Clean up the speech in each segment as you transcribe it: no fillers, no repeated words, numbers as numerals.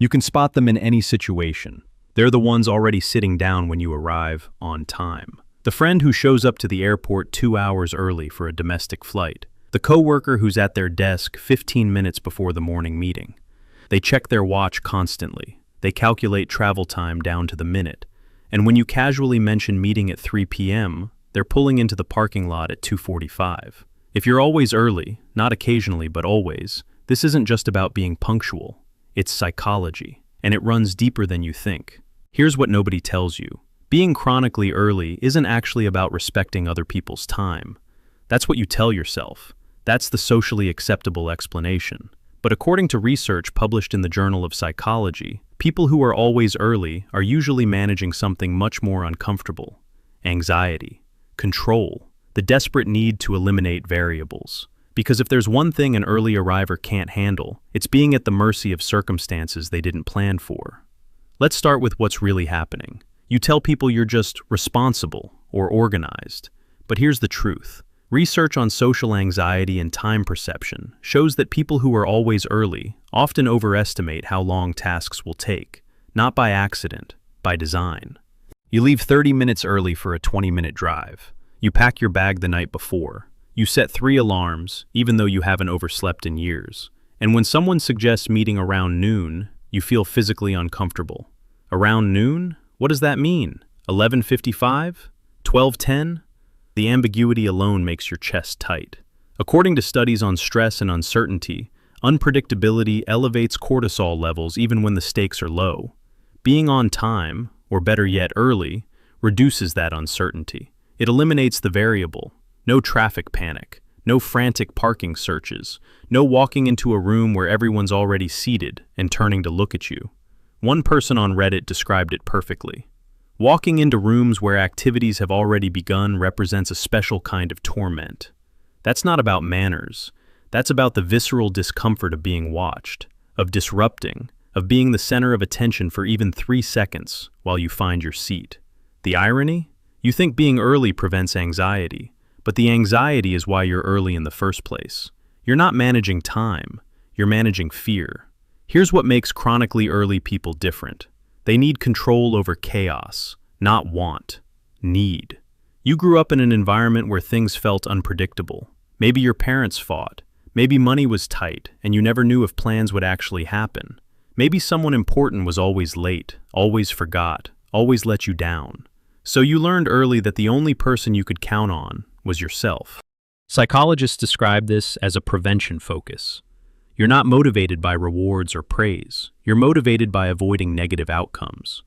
You can spot them in any situation. They're the ones already sitting down when you arrive on time. The friend who shows up to the airport 2 hours early for a domestic flight. The coworker who's at their desk 15 minutes before the morning meeting. They check their watch constantly. They calculate travel time down to the minute. And when you casually mention meeting at 3 p.m., they're pulling into the parking lot at 2:45. If you're always early, not occasionally but always, this isn't just about being punctual. It's psychology, and it runs deeper than you think. Here's what nobody tells you. Being chronically early isn't actually about respecting other people's time. That's what you tell yourself. That's the socially acceptable explanation. But according to research published in the Journal of Psychology, people who are always early are usually managing something much more uncomfortable: anxiety, control, the desperate need to eliminate variables. Because if there's one thing an early arriver can't handle, it's being at the mercy of circumstances they didn't plan for. Let's start with what's really happening. You tell people you're just responsible or organized. But here's the truth. Research on social anxiety and time perception shows that people who are always early often overestimate how long tasks will take, not by accident, by design. You leave 30 minutes early for a 20-minute drive. You pack your bag the night before. You set 3 alarms, even though you haven't overslept in years. And when someone suggests meeting around noon, you feel physically uncomfortable. Around noon? What does that mean? 11:55? 12:10? The ambiguity alone makes your chest tight. According to studies on stress and uncertainty, unpredictability elevates cortisol levels even when the stakes are low. Being on time, or better yet early, reduces that uncertainty. It eliminates the variable. No traffic panic, no frantic parking searches, no walking into a room where everyone's already seated and turning to look at you. One person on Reddit described it perfectly. Walking into rooms where activities have already begun represents a special kind of torment. That's not about manners. That's about the visceral discomfort of being watched, of disrupting, of being the center of attention for even 3 seconds while you find your seat. The irony? You think being early prevents anxiety, but the anxiety is why you're early in the first place. You're not managing time, you're managing fear. Here's what makes chronically early people different. They need control over chaos, not want, need. You grew up in an environment where things felt unpredictable. Maybe your parents fought. Maybe money was tight, and you never knew if plans would actually happen. Maybe someone important was always late, always forgot, always let you down. So you learned early that the only person you could count on was yourself. Psychologists describe this as a prevention focus. You're not motivated by rewards or praise. You're motivated by avoiding negative outcomes.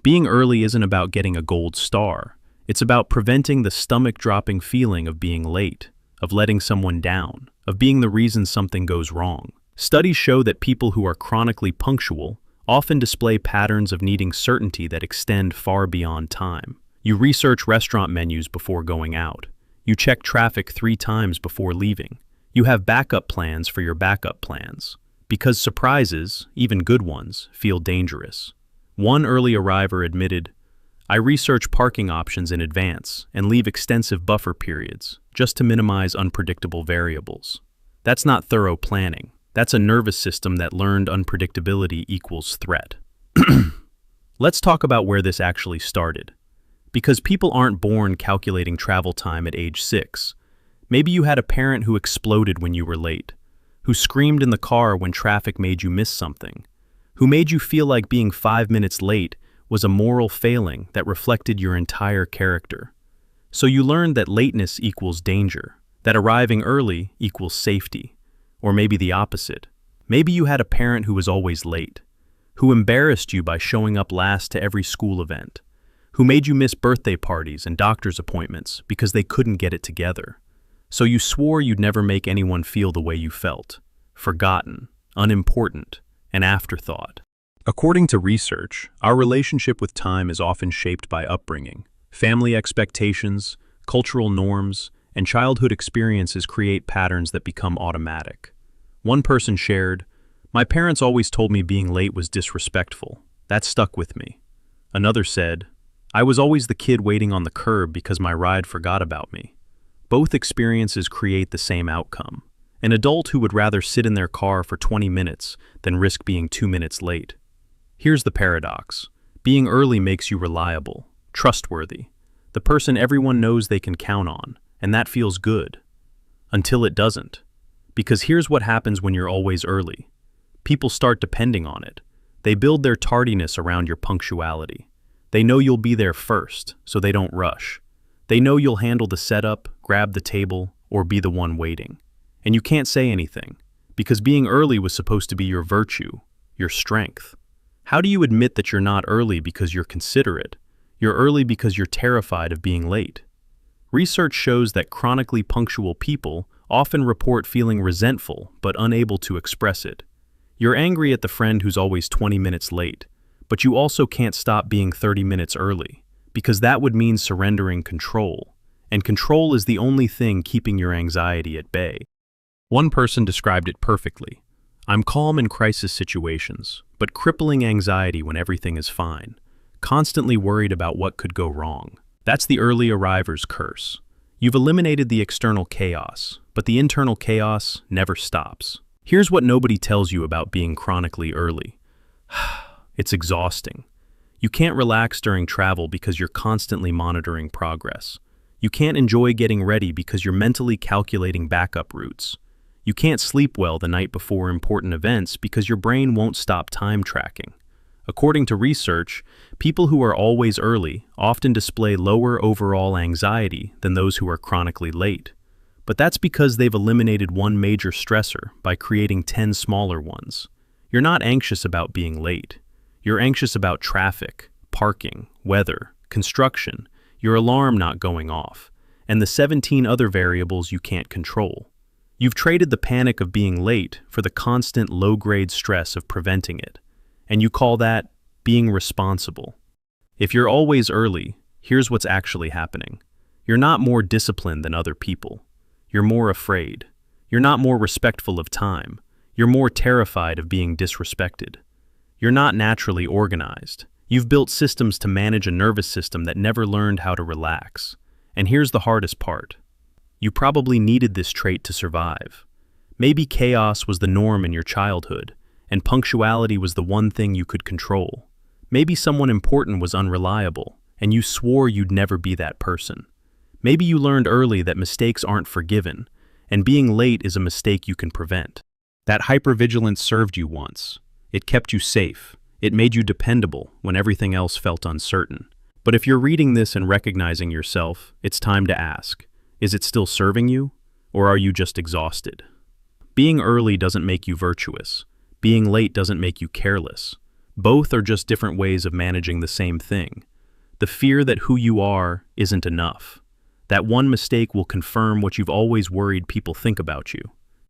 Being early isn't about getting a gold star. It's about preventing the stomach-dropping feeling of being late, of letting someone down, of being the reason something goes wrong. Studies show that people who are chronically punctual often display patterns of needing certainty that extend far beyond time. You research restaurant menus before going out. You check traffic 3 times before leaving. You have backup plans for your backup plans. Because surprises, even good ones, feel dangerous. One early arriver admitted, "I research parking options in advance and leave extensive buffer periods just to minimize unpredictable variables." That's not thorough planning. That's a nervous system that learned unpredictability equals threat. Let's talk about where this actually started. Because people aren't born calculating travel time at age 6. Maybe you had a parent who exploded when you were late, who screamed in the car when traffic made you miss something, who made you feel like being 5 minutes late was a moral failing that reflected your entire character. So you learned that lateness equals danger, that arriving early equals safety, or maybe the opposite. Maybe you had a parent who was always late, who embarrassed you by showing up last to every school event, who made you miss birthday parties and doctor's appointments because they couldn't get it together. So you swore you'd never make anyone feel the way you felt, forgotten, unimportant, an afterthought. According to research, our relationship with time is often shaped by upbringing. Family expectations, cultural norms, and childhood experiences create patterns that become automatic. One person shared, "My parents always told me being late was disrespectful. That stuck with me." Another said, "I was always the kid waiting on the curb because my ride forgot about me." Both experiences create the same outcome. An adult who would rather sit in their car for 20 minutes than risk being 2 minutes late. Here's the paradox. Being early makes you reliable, trustworthy, the person everyone knows they can count on, and that feels good. Until it doesn't. Because here's what happens when you're always early. People start depending on it. They build their tardiness around your punctuality. They know you'll be there first, so they don't rush. They know you'll handle the setup, grab the table, or be the one waiting. And you can't say anything, because being early was supposed to be your virtue, your strength. How do you admit that you're not early because you're considerate? You're early because you're terrified of being late. Research shows that chronically punctual people often report feeling resentful but unable to express it. You're angry at the friend who's always 20 minutes late, but you also can't stop being 30 minutes early, because that would mean surrendering control, and control is the only thing keeping your anxiety at bay. One person described it perfectly. I'm calm in crisis situations, but crippling anxiety when everything is fine, constantly worried about what could go wrong. That's the early arriver's curse. You've eliminated the external chaos, but the internal chaos never stops. Here's what nobody tells you about being chronically early. It's exhausting. You can't relax during travel because you're constantly monitoring progress. You can't enjoy getting ready because you're mentally calculating backup routes. You can't sleep well the night before important events because your brain won't stop time tracking. According to research, people who are always early often display lower overall anxiety than those who are chronically late. But that's because they've eliminated one major stressor by creating 10 smaller ones. You're not anxious about being late. You're anxious about traffic, parking, weather, construction, your alarm not going off, and the 17 other variables you can't control. You've traded the panic of being late for the constant low-grade stress of preventing it, and you call that being responsible. If you're always early, here's what's actually happening. You're not more disciplined than other people. You're more afraid. You're not more respectful of time. You're more terrified of being disrespected. You're not naturally organized. You've built systems to manage a nervous system that never learned how to relax. And here's the hardest part. You probably needed this trait to survive. Maybe chaos was the norm in your childhood, and punctuality was the one thing you could control. Maybe someone important was unreliable, and you swore you'd never be that person. Maybe you learned early that mistakes aren't forgiven, and being late is a mistake you can prevent. That hypervigilance served you once. It kept you safe. It made you dependable when everything else felt uncertain. But if you're reading this and recognizing yourself, it's time to ask, is it still serving you, or are you just exhausted? Being early doesn't make you virtuous. Being late doesn't make you careless. Both are just different ways of managing the same thing. The fear that who you are isn't enough. That one mistake will confirm what you've always worried people think about you.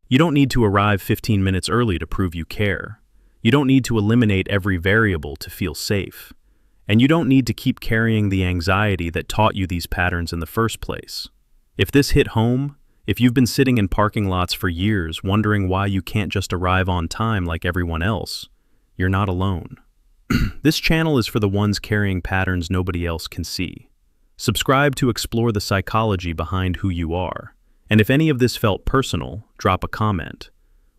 You don't need to arrive 15 minutes early to prove you care. You don't need to eliminate every variable to feel safe. And you don't need to keep carrying the anxiety that taught you these patterns in the first place. If this hit home, if you've been sitting in parking lots for years wondering why you can't just arrive on time like everyone else, you're not alone. This channel is for the ones carrying patterns nobody else can see. Subscribe to explore the psychology behind who you are. And if any of this felt personal, drop a comment.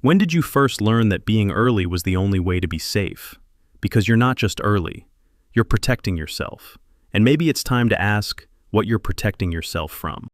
When did you first learn that being early was the only way to be safe? Because you're not just early, you're protecting yourself. And maybe it's time to ask what you're protecting yourself from.